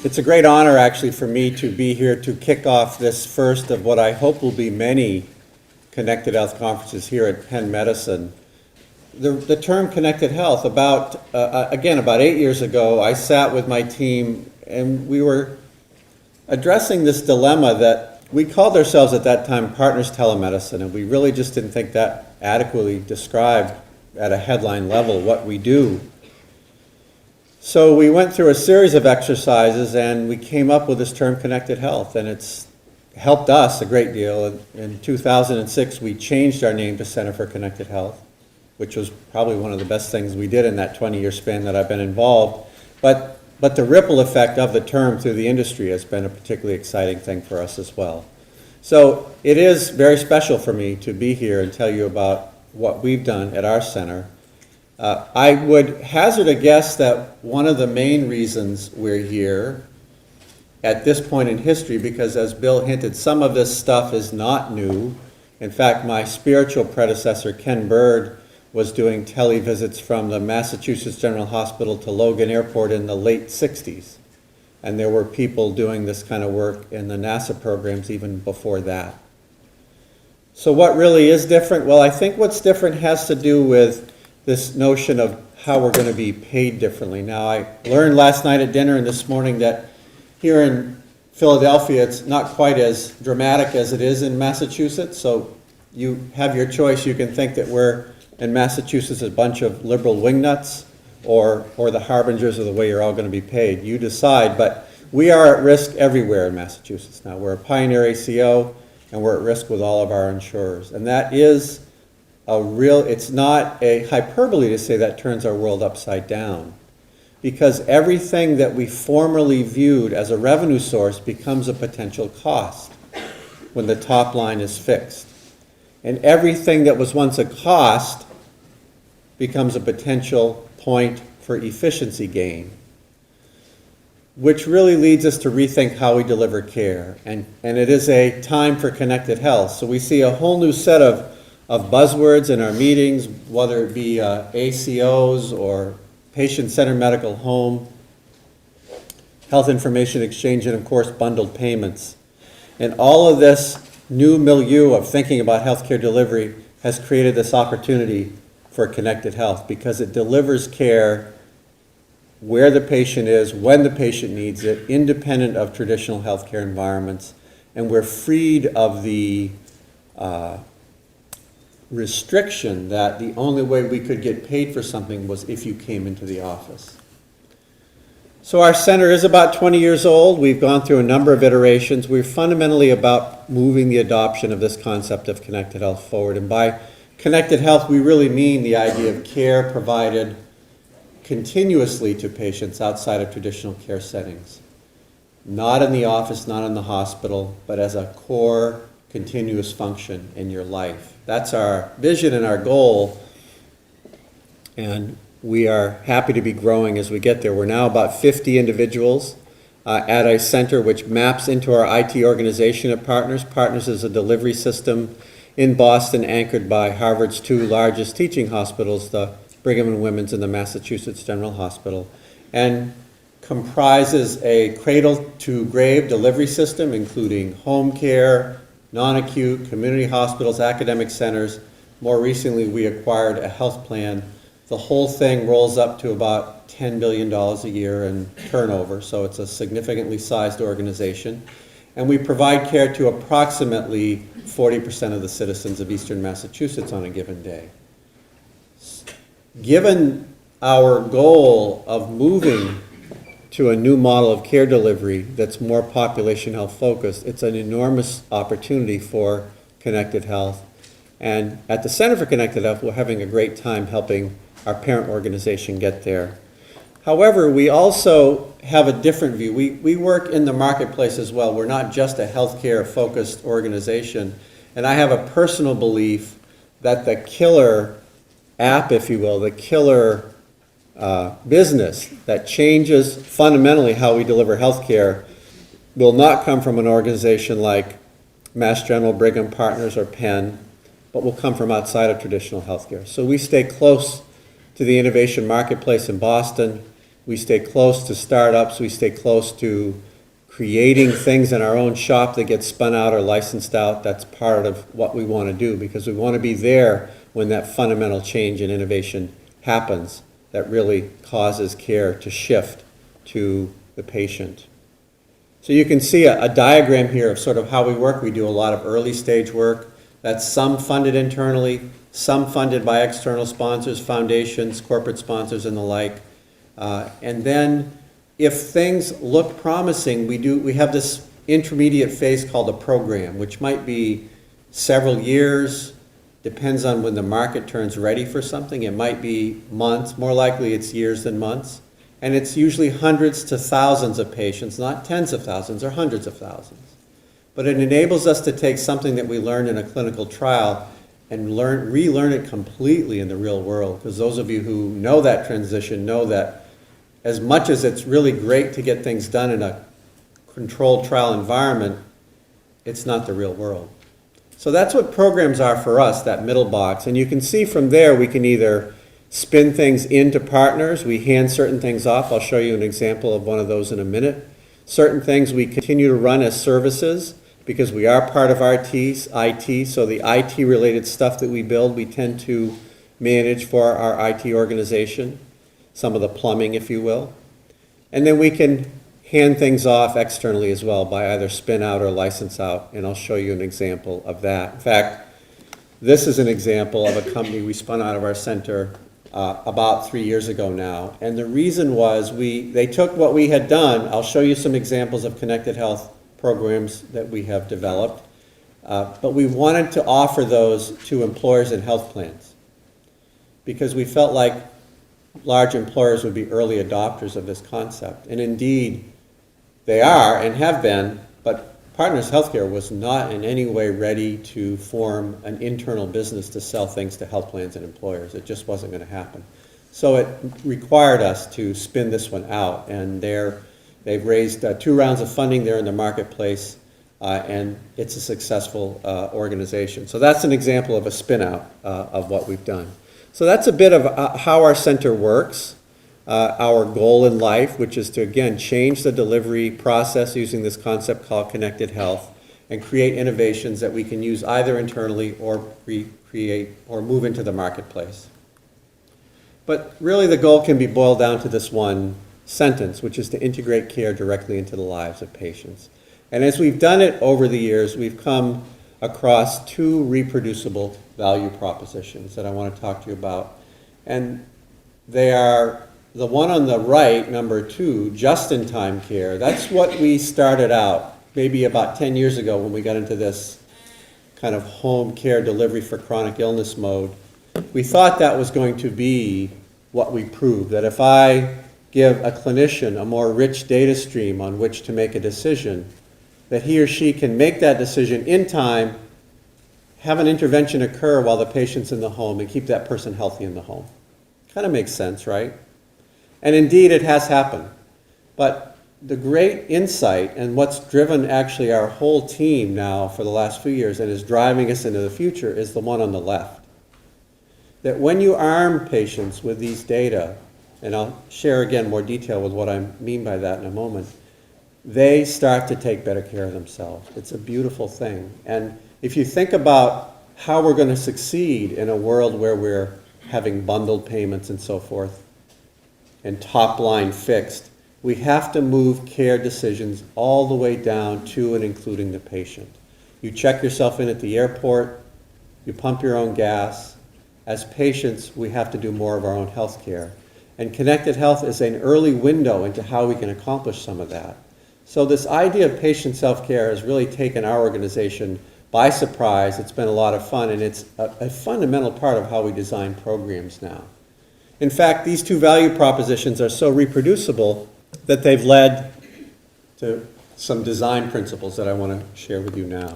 It's a great honor, actually, for me to be here to kick off this first of what I hope will be many Connected Health conferences here at Penn Medicine. The term Connected Health, about 8 years ago, I sat with my team and we were addressing this dilemma that we called ourselves at that time Partners Telemedicine, and we really just didn't think that adequately described at a headline level what we do. So we went through a series of exercises and we came up with this term Connected Health, and it's helped us a great deal. In 2006, we changed our name to Center for Connected Health, which was probably one of the best things we did in that 20-year span that I've been involved. But the ripple effect of the term through the industry has been a particularly exciting thing for us as well. So it is very special for me to be here and tell you about what we've done at our center. I would hazard a guess that one of the main reasons we're here at this point in history, because as Bill hinted, some of this stuff is not new. In fact, my spiritual predecessor, Ken Bird, was doing televisits from the Massachusetts General Hospital to Logan Airport in the late 60s. And there were people doing this kind of work in the NASA programs even before that. So what really is different? Well, I think what's different has to do with this notion of how we're going to be paid differently. Now, I learned last night at dinner and this morning that here in Philadelphia, it's not quite as dramatic as it is in Massachusetts. So you have your choice. You can think that we're in Massachusetts a bunch of liberal wingnuts or the harbingers of the way you're all going to be paid. You decide, but we are at risk everywhere in Massachusetts now. We're a pioneer ACO, and we're at risk with all of our insurers. And that is it's not a hyperbole to say that turns our world upside down, because everything that we formerly viewed as a revenue source becomes a potential cost when the top line is fixed. And everything that was once a cost becomes a potential point for efficiency gain, which really leads us to rethink how we deliver care. And it is a time for connected health. So we see a whole new set of buzzwords in our meetings, whether it be ACOs or patient-centered medical home, health information exchange, and of course bundled payments. And all of this new milieu of thinking about healthcare delivery has created this opportunity for connected health, because it delivers care where the patient is, when the patient needs it, independent of traditional healthcare environments. And we're freed of the restriction that the only way we could get paid for something was if you came into the office. So our center is about 20 years old. We've gone through a number of iterations. We're fundamentally about moving the adoption of this concept of connected health forward. And by connected health, we really mean the idea of care provided continuously to patients outside of traditional care settings. Not in the office, not in the hospital, but as a core continuous function in your life. That's our vision and our goal. And we are happy to be growing as we get there. We're now about 50 individuals at a center which maps into our IT organization at Partners. Partners is a delivery system in Boston anchored by Harvard's two largest teaching hospitals, the Brigham and Women's and the Massachusetts General Hospital, and comprises a cradle-to-grave delivery system including home care, non-acute, community hospitals, academic centers. More recently, we acquired a health plan. The whole thing rolls up to about $10 billion a year in turnover, so it's a significantly sized organization. And we provide care to approximately 40% of the citizens of Eastern Massachusetts on a given day. Given our goal of moving to a new model of care delivery that's more population health focused, it's an enormous opportunity for connected health. And at the Center for Connected Health, we're having a great time helping our parent organization get there. However, we also have a different view. We work in the marketplace as well. We're not just a healthcare focused organization. And I have a personal belief that the killer app, if you will, the killer business that changes fundamentally how we deliver healthcare will not come from an organization like Mass General, Brigham, Partners, or Penn, but will come from outside of traditional healthcare. So we stay close to the innovation marketplace in Boston. We stay close to startups. We stay close to creating things in our own shop that get spun out or licensed out. That's part of what we want to do, because we want to be there when that fundamental change in innovation happens that really causes care to shift to the patient. So you can see a diagram here of sort of how we work. We do a lot of early stage work. That's some funded internally, some funded by external sponsors, foundations, corporate sponsors, and the like. And then if things look promising, we have this intermediate phase called a program, which might be several years, depends on when the market turns ready for something. It might be months, more likely it's years than months. And it's usually hundreds to thousands of patients, not tens of thousands or hundreds of thousands. But it enables us to take something that we learned in a clinical trial and relearn it completely in the real world. Because those of you who know that transition know that as much as it's really great to get things done in a controlled trial environment, it's not the real world. So that's what programs are for us, that middle box. And you can see from there we can either spin things into partners. We hand certain things off. I'll show you an example of one of those in a minute. Certain things we continue to run as services because we are part of IT. So the IT-related stuff that we build, we tend to manage for our IT organization, some of the plumbing, if you will. And then we can hand things off externally as well by either spin out or license out, and I'll show you an example of that. In fact, this is an example of a company we spun out of our center about 3 years ago now. And the reason was they took what we had done. I'll show you some examples of connected health programs that we have developed. But we wanted to offer those to employers and health plans because we felt like large employers would be early adopters of this concept. And indeed, they are and have been, but Partners Healthcare was not in any way ready to form an internal business to sell things to health plans and employers. It just wasn't going to happen. So it required us to spin this one out, and they've raised 2 rounds of funding. They're in the marketplace, and it's a successful organization. So that's an example of a spin out of what we've done. So that's a bit of how our center works. Our goal in life, which is to, again, change the delivery process using this concept called connected health and create innovations that we can use either internally or recreate or move into the marketplace. But really the goal can be boiled down to this one sentence, which is to integrate care directly into the lives of patients. And as we've done it over the years, we've come across 2 reproducible value propositions that I want to talk to you about. And they are the one on the right, number 2, just-in-time care. That's what we started out maybe about 10 years ago when we got into this kind of home care delivery for chronic illness mode. We thought that was going to be what we proved, that if I give a clinician a more rich data stream on which to make a decision, that he or she can make that decision in time, have an intervention occur while the patient's in the home, and keep that person healthy in the home. Kind of makes sense, right? And indeed, it has happened. But the great insight, and what's driven actually our whole team now for the last few years and is driving us into the future, is the one on the left. That when you arm patients with these data, and I'll share again more detail with what I mean by that in a moment, they start to take better care of themselves. It's a beautiful thing. And if you think about how we're going to succeed in a world where we're having bundled payments and so forth, and top line fixed, we have to move care decisions all the way down to and including the patient. You check yourself in at the airport, you pump your own gas. As patients, we have to do more of our own health care. And connected health is an early window into how we can accomplish some of that. So this idea of patient self-care has really taken our organization by surprise. It's been a lot of fun, and it's a fundamental part of how we design programs now. In fact, these 2 value propositions are so reproducible that they've led to some design principles that I want to share with you now.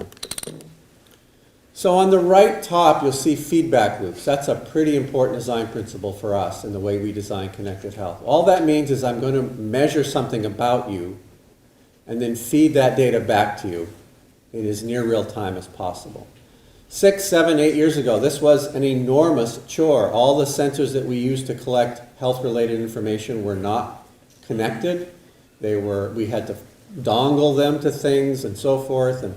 So on the right top, you'll see feedback loops. That's a pretty important design principle for us in the way we design connected health. All that means is I'm going to measure something about you and then feed that data back to you in as near real time as possible. 6, 7, 8 years ago, this was an enormous chore. All the sensors that we use to collect health-related information were not connected. We had to dongle them to things and so forth. And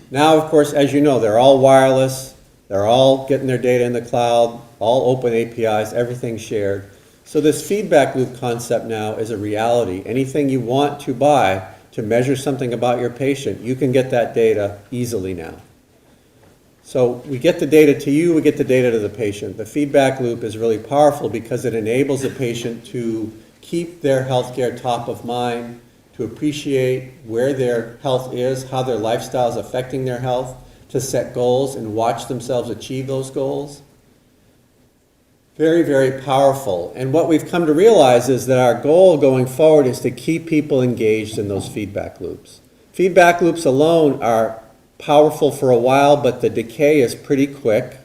now, of course, as you know, they're all wireless. They're all getting their data in the cloud, all open APIs, everything's shared. So this feedback loop concept now is a reality. Anything you want to buy to measure something about your patient, you can get that data easily now. So we get the data to you, we get the data to the patient. The feedback loop is really powerful because it enables the patient to keep their healthcare top of mind, to appreciate where their health is, how their lifestyle is affecting their health, to set goals and watch themselves achieve those goals. Very, very powerful. And what we've come to realize is that our goal going forward is to keep people engaged in those feedback loops. Feedback loops alone are powerful for a while, but the decay is pretty quick.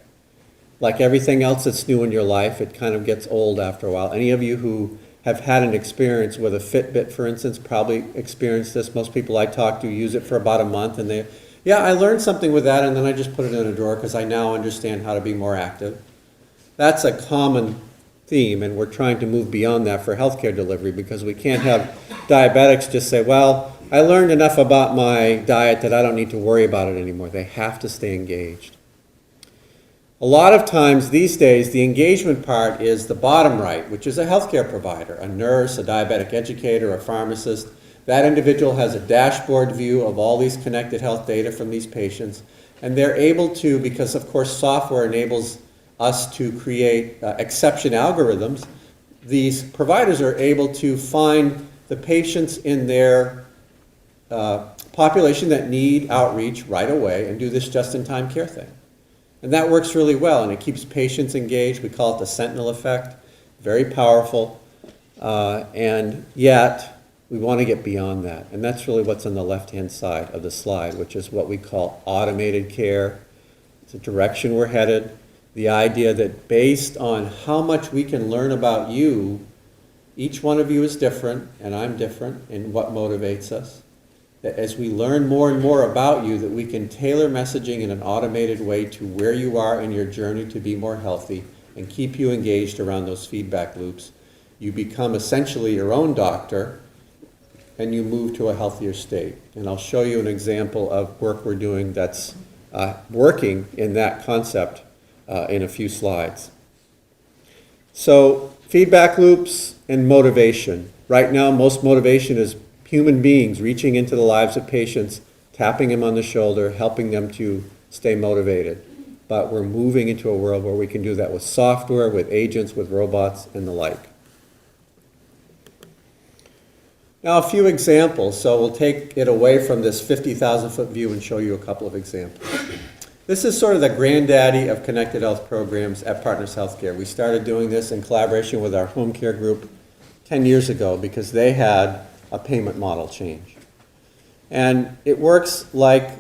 Like everything else that's new in your life, it kind of gets old after a while. Any of you who have had an experience with a Fitbit, for instance, probably experienced this. Most people I talk to use it for about a month, and yeah, I learned something with that, and then I just put it in a drawer because I now understand how to be more active. That's a common theme, and we're trying to move beyond that for healthcare delivery because we can't have diabetics just say, well, I learned enough about my diet that I don't need to worry about it anymore. They have to stay engaged. A lot of times these days, the engagement part is the bottom right, which is a healthcare provider, a nurse, a diabetic educator, a pharmacist. That individual has a dashboard view of all these connected health data from these patients, and they're able to, because of course software enables us to create exception algorithms, these providers are able to find the patients in their population that need outreach right away and do this just-in-time care thing. And that works really well, and it keeps patients engaged. We call it the sentinel effect. Very powerful, and yet we want to get beyond that. And that's really what's on the left-hand side of the slide, which is what we call automated care. It's a direction we're headed. The idea that based on how much we can learn about you, each one of you is different, and I'm different in what motivates us. That as we learn more and more about you, that we can tailor messaging in an automated way to where you are in your journey to be more healthy and keep you engaged around those feedback loops. You become essentially your own doctor, and you move to a healthier state. And I'll show you an example of work we're doing that's working in that concept in a few slides. So feedback loops and motivation. Right now, most motivation is human beings reaching into the lives of patients, tapping them on the shoulder, helping them to stay motivated. But we're moving into a world where we can do that with software, with agents, with robots, and the like. Now, a few examples. So we'll take it away from this 50,000-foot view and show you a couple of examples. This is sort of the granddaddy of connected health programs at Partners Healthcare. We started doing this in collaboration with our home care group 10 years ago because they had a payment model change. And it works like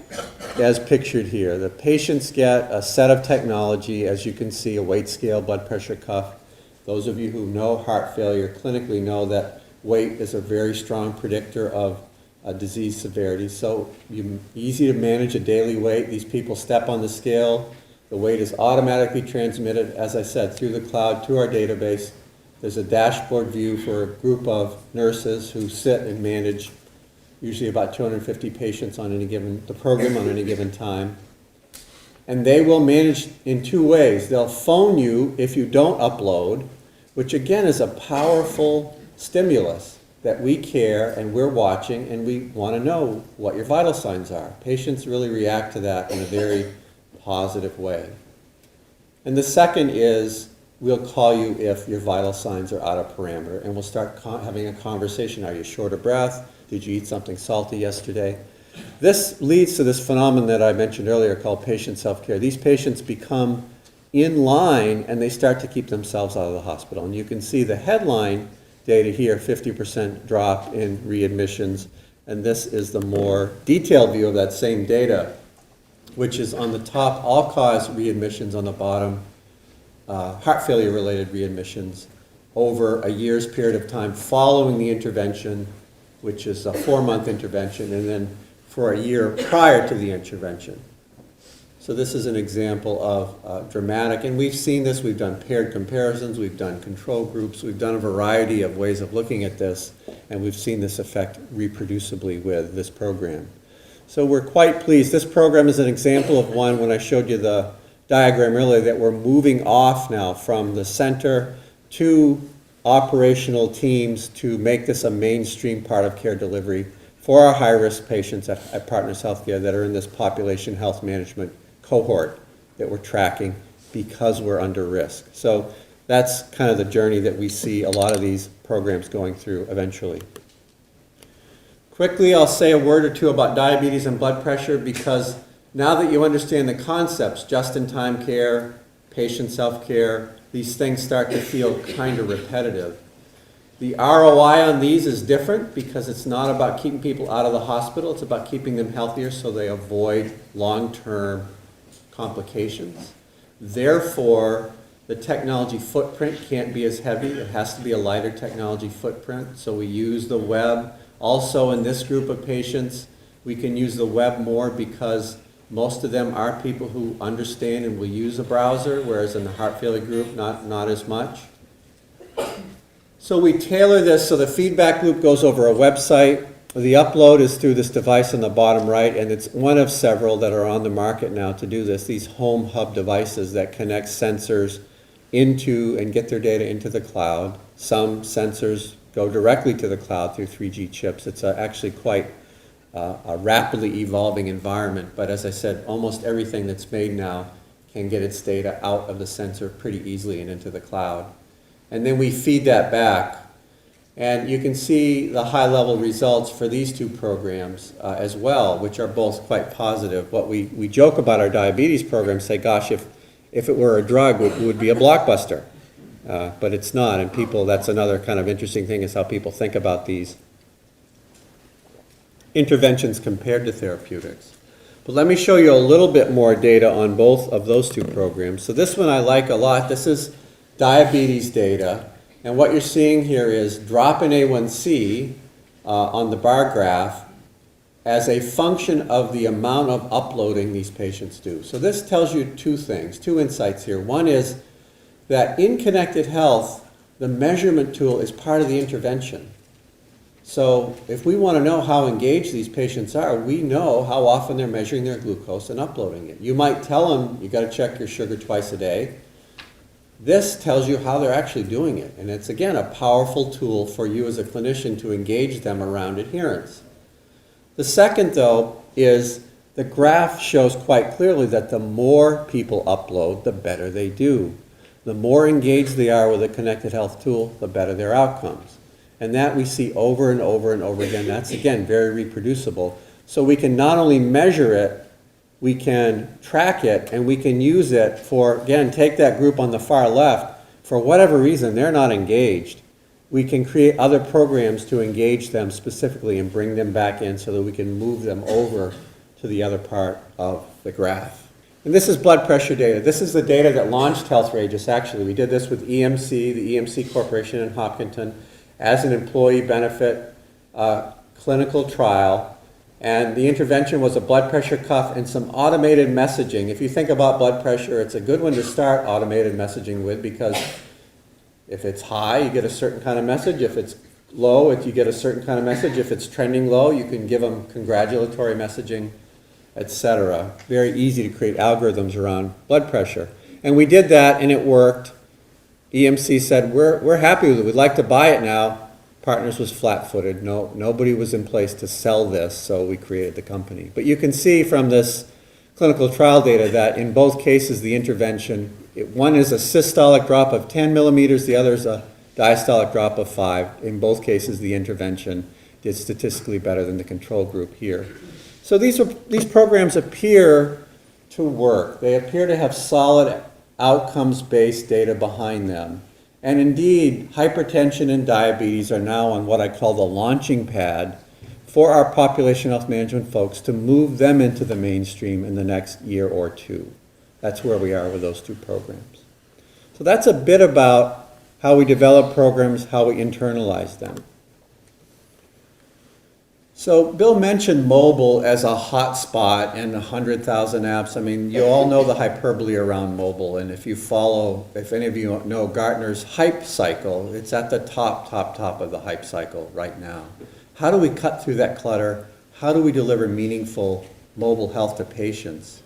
as pictured here. The patients get a set of technology, as you can see, a weight scale, blood pressure cuff. Those of you who know heart failure clinically know that weight is a very strong predictor of disease severity. So easy to manage a daily weight. These people step on the scale. The weight is automatically transmitted, as I said, through the cloud to our database. There's a dashboard view for a group of nurses who sit and manage usually about 250 patients on the program on any given time. And they will manage in two ways. They'll phone you if you don't upload, which again is a powerful stimulus that we care and we're watching and we want to know what your vital signs are. Patients really react to that in a very positive way. And the second is we'll call you if your vital signs are out of parameter, and we'll start having a conversation. Are you short of breath? Did you eat something salty yesterday? This leads to this phenomenon that I mentioned earlier called patient self-care. These patients become in line and they start to keep themselves out of the hospital. And you can see the headline data here, 50% drop in readmissions. And this is the more detailed view of that same data, which is on the top, all-cause readmissions, on the bottom, heart failure-related readmissions over a year's period of time following the intervention, which is a 4-month intervention, and then for a year prior to the intervention. So this is an example of dramatic, and we've seen this, we've done paired comparisons, we've done control groups, we've done a variety of ways of looking at this, and we've seen this effect reproducibly with this program. So we're quite pleased. This program is an example of one, when I showed you the diagram earlier, that we're moving off now from the center to operational teams to make this a mainstream part of care delivery for our high-risk patients at Partners Healthcare that are in this population health management cohort that we're tracking because we're under risk. So that's kind of the journey that we see a lot of these programs going through eventually. Quickly, I'll say a word or two about diabetes and blood pressure, because now that you understand the concepts, just-in-time care, patient self-care, these things start to feel kind of repetitive. The ROI on these is different because it's not about keeping people out of the hospital, it's about keeping them healthier so they avoid long-term complications. Therefore, the technology footprint can't be as heavy. It has to be a lighter technology footprint. So we use the web. Also, in this group of patients, we can use the web more because most of them are people who understand and will use a browser, whereas in the heart failure group, not as much. So we tailor this so the feedback loop goes over a website. The upload is through this device on the bottom right, and it's one of several that are on the market now to do this, these home hub devices that connect sensors into and get their data into the cloud. Some sensors go directly to the cloud through 3G chips. It's actually quite a rapidly evolving environment, but as I said, almost everything that's made now can get its data out of the sensor pretty easily and into the cloud. And then we feed that back. And you can see the high-level results for these two programs as well, which are both quite positive. What we joke about our diabetes program, say, gosh, if it were a drug, it would be a blockbuster. But it's not, and people, that's another kind of interesting thing, is how people think about these interventions compared to therapeutics. But let me show you a little bit more data on both of those two programs. So this one I like a lot. This is diabetes data. And what you're seeing here is drop in A1C on the bar graph as a function of the amount of uploading these patients do. So this tells you two things, two insights here. One is that in connected health, the measurement tool is part of the intervention. So if we want to know how engaged these patients are, we know how often they're measuring their glucose and uploading it. You might tell them you got to check your sugar twice a day. This tells you how they're actually doing it. And it's, again, a powerful tool for you as a clinician to engage them around adherence. The second, though, is the graph shows quite clearly that the more people upload, the better they do. The more engaged they are with a connected health tool, the better their outcomes. And that we see over and over and over again. That's, again, very reproducible. So we can not only measure it, we can track it, and we can use it for, again, take that group on the far left. For whatever reason, they're not engaged. We can create other programs to engage them specifically and bring them back in so that we can move them over to the other part of the graph. And this is blood pressure data. This is the data that launched HealthRageous, actually. We did this with EMC, the EMC Corporation in Hopkinton, as an employee benefit clinical trial. And the intervention was a blood pressure cuff and some automated messaging. If you think about blood pressure, it's a good one to start automated messaging with, because if it's high, you get a certain kind of message. If it's low, you get a certain kind of message. If it's trending low, you can give them congratulatory messaging, etc. Very easy to create algorithms around blood pressure. And we did that, and it worked. EMC said, we're happy with it. We'd like to buy it now. Partners was flat-footed. Nobody was in place to sell this, so we created the company. But you can see from this clinical trial data that in both cases the intervention, one is a systolic drop of 10 millimeters, the other is a diastolic drop of 5. In both cases the intervention did statistically better than the control group here. So these programs appear to work. They appear to have solid outcomes-based data behind them. And indeed, hypertension and diabetes are now on what I call the launching pad for our population health management folks to move them into the mainstream in the next year or two. That's where we are with those two programs. So that's a bit about how we develop programs, how we internalize them. So Bill mentioned mobile as a hot spot and 100,000 apps. I mean, you all know the hyperbole around mobile, and if any of you know Gartner's hype cycle, it's at the top of the hype cycle right now. How do we cut through that clutter? How do we deliver meaningful mobile health to patients?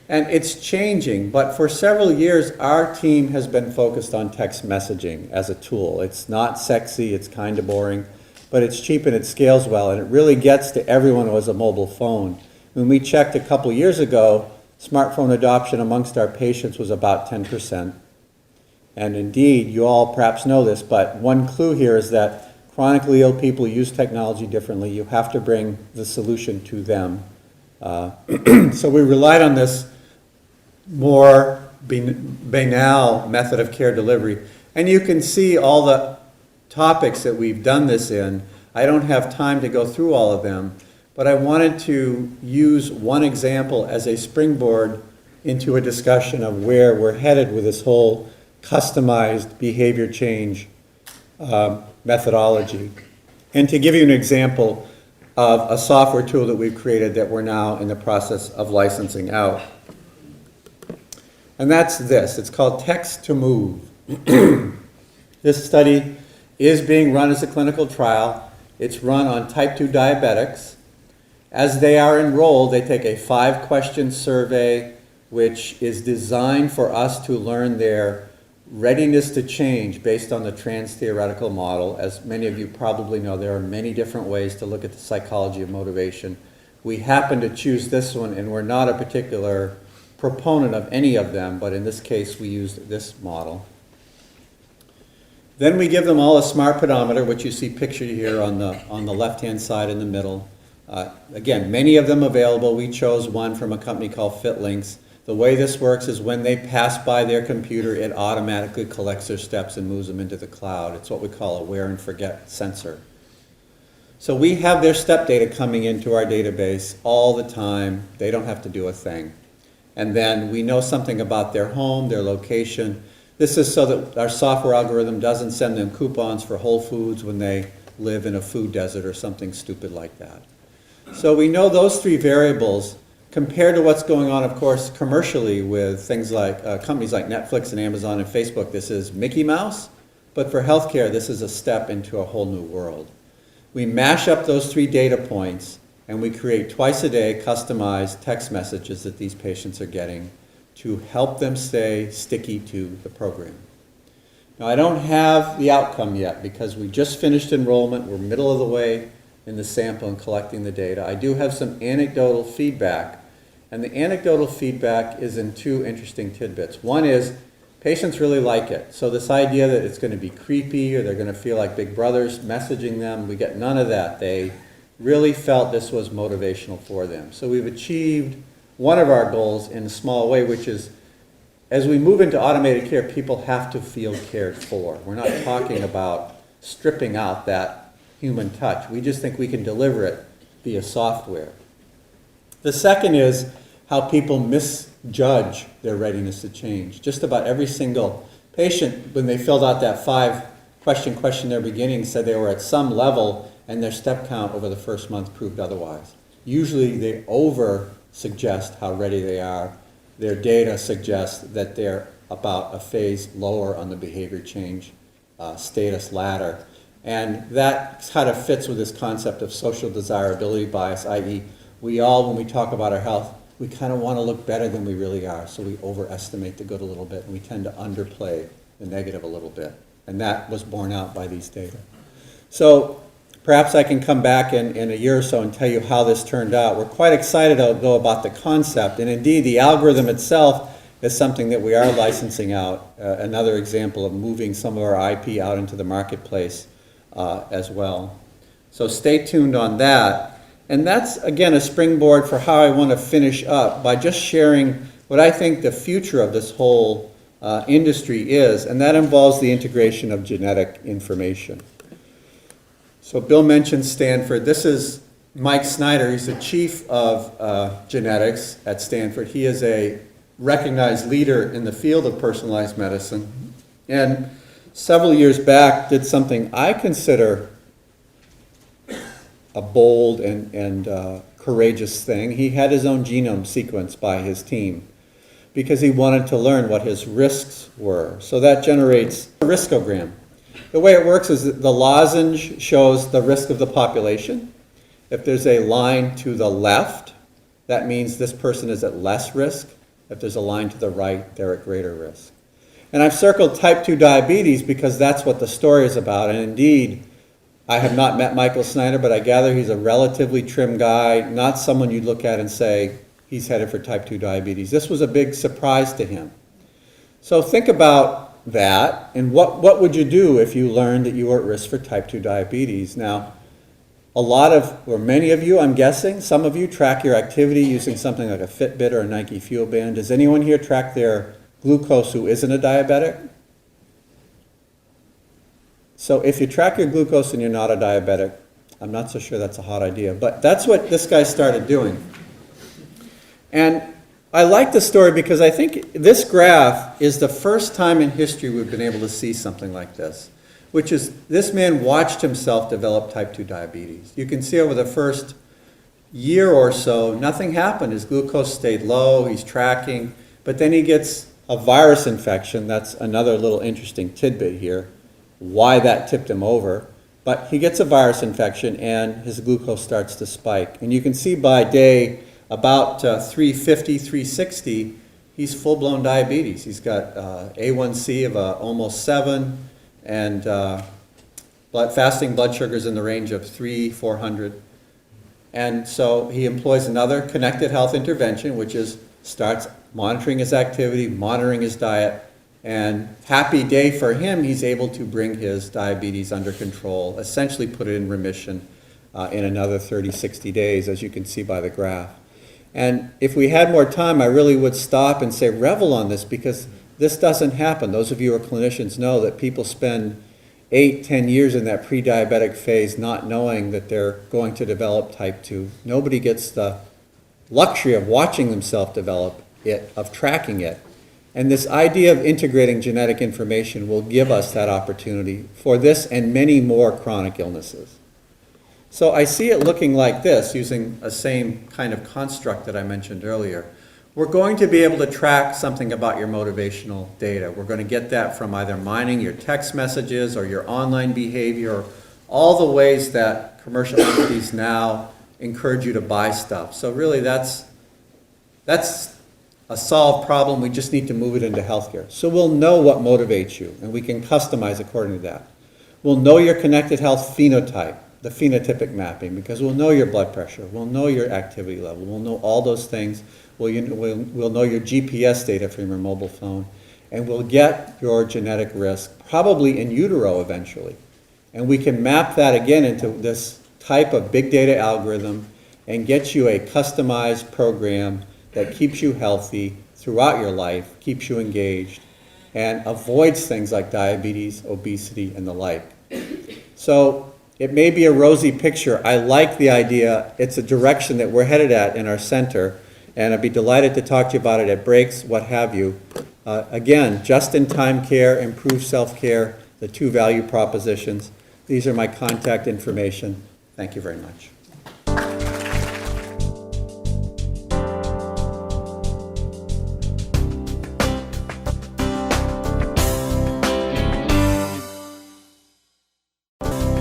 And it's changing, but for several years, our team has been focused on text messaging as a tool. It's not sexy, it's kind of boring, but it's cheap and it scales well, and it really gets to everyone who has a mobile phone. When we checked a couple years ago, smartphone adoption amongst our patients was about 10%. And indeed, you all perhaps know this, but one clue here is that chronically ill people use technology differently. You have to bring the solution to them. So we relied on this more banal method of care delivery. And you can see all the topics that we've done this in. I don't have time to go through all of them, but I wanted to use one example as a springboard into a discussion of where we're headed with this whole customized behavior change methodology. And to give you an example of a software tool that we've created that we're now in the process of licensing out. And that's this. It's called Text to Move. This study is being run as a clinical trial. It's run on type 2 diabetics. As they are enrolled, they take a 5-question survey, which is designed for us to learn their readiness to change based on the trans-theoretical model. As many of you probably know, there are many different ways to look at the psychology of motivation. We happen to choose this one, and we're not a particular proponent of any of them, but in this case, we used this model. Then we give them all a smart pedometer, which you see pictured here on the left-hand side in the middle. Again, many of them available. We chose one from a company called FitLinks. The way this works is when they pass by their computer, it automatically collects their steps and moves them into the cloud. It's what we call a wear and forget sensor. So we have their step data coming into our database all the time. They don't have to do a thing. And then we know something about their home, their location. This is so that our software algorithm doesn't send them coupons for Whole Foods when they live in a food desert or something stupid like that. So we know those 3 variables compared to what's going on, of course, commercially with things like companies like Netflix and Amazon and Facebook. This is Mickey Mouse, but for healthcare, this is a step into a whole new world. We mash up those 3 data points, and we create twice a day customized text messages that these patients are getting to help them stay sticky to the program. Now, I don't have the outcome yet because we just finished enrollment. We're middle of the way in the sample and collecting the data. I do have some anecdotal feedback, and the anecdotal feedback is in 2 interesting tidbits. One is patients really like it. So this idea that it's going to be creepy or they're going to feel like big brothers messaging them, we get none of that. They really felt this was motivational for them. So we've achieved one of our goals in a small way, which is as we move into automated care, people have to feel cared for. We're not talking about stripping out that human touch. We just think we can deliver it via software. The second is how people misjudge their readiness to change. Just about every single patient, when they filled out that 5-question questionnaire beginning, said they were at some level and their step count over the first month proved otherwise. Usually they over-suggest how ready they are. Their data suggests that they're about a phase lower on the behavior change status ladder. And that kind of fits with this concept of social desirability bias, i.e. we all, when we talk about our health, we kind of want to look better than we really are, so we overestimate the good a little bit, and we tend to underplay the negative a little bit. And that was borne out by these data. So perhaps I can come back in a year or so and tell you how this turned out. We're quite excited, though, about the concept. And indeed, the algorithm itself is something that we are licensing out, another example of moving some of our IP out into the marketplace as well. So stay tuned on that. And that's, again, a springboard for how I want to finish up by just sharing what I think the future of this whole industry is, and that involves the integration of genetic information. So Bill mentioned Stanford. This is Mike Snyder. He's the chief of genetics at Stanford. He is a recognized leader in the field of personalized medicine. And several years back did something I consider a bold and courageous thing. He had his own genome sequenced by his team because he wanted to learn what his risks were. So that generates a riskogram. The way it works is that the lozenge shows the risk of the population. If there's a line to the left, that means this person is at less risk. If there's a line to the right, they're at greater risk. And I've circled type 2 diabetes because that's what the story is about. And indeed, I have not met Michael Snyder, but I gather he's a relatively trim guy, not someone you'd look at and say he's headed for type 2 diabetes. This was a big surprise to him. So think about that, and what would you do if you learned that you were at risk for type 2 diabetes? Now, a lot of, or many of you, I'm guessing, some of you track your activity using something like a Fitbit or a Nike Fuel Band. Does anyone here track their glucose who isn't a diabetic? So if you track your glucose and you're not a diabetic, I'm not so sure that's a hot idea, but that's what this guy started doing. And I like the story because I think this graph is the first time in history we've been able to see something like this, which is this man watched himself develop type 2 diabetes. You can see over the first year or so, nothing happened. His glucose stayed low, he's tracking, but then he gets a virus infection. That's another little interesting tidbit here, why that tipped him over. But he gets a virus infection and his glucose starts to spike. And you can see by day about 350, 360, he's full-blown diabetes. He's got A1C of almost 7, and fasting blood sugars in the range of 300, 400. And so he employs another connected health intervention, which is starts monitoring his activity, monitoring his diet, and happy day for him, he's able to bring his diabetes under control, essentially put it in remission in another 30, 60 days, as you can see by the graph. And if we had more time, I really would stop and say revel on this, because this doesn't happen. Those of you who are clinicians know that people spend 8, 10 years in that pre-diabetic phase not knowing that they're going to develop type 2. Nobody gets the luxury of watching themselves develop it, of tracking it. And this idea of integrating genetic information will give us that opportunity for this and many more chronic illnesses. So I see it looking like this, using a same kind of construct that I mentioned earlier. We're going to be able to track something about your motivational data. We're going to get that from either mining your text messages or your online behavior, or all the ways that commercial entities now encourage you to buy stuff. So really that's a solved problem. We just need to move it into healthcare. So we'll know what motivates you, and we can customize according to that. We'll know your connected health phenotype, the phenotypic mapping, because we'll know your blood pressure, we'll know your activity level, we'll know all those things. We'll know your GPS data from your mobile phone, and we'll get your genetic risk, probably in utero eventually. And we can map that again into this type of big data algorithm and get you a customized program that keeps you healthy throughout your life, keeps you engaged, and avoids things like diabetes, obesity, and the like. So it may be a rosy picture. I like the idea. It's a direction that we're headed at in our center, and I'd be delighted to talk to you about it at breaks, what have you. Again, just-in-time care, improved self-care, the 2 value propositions. These are my contact information. Thank you very much.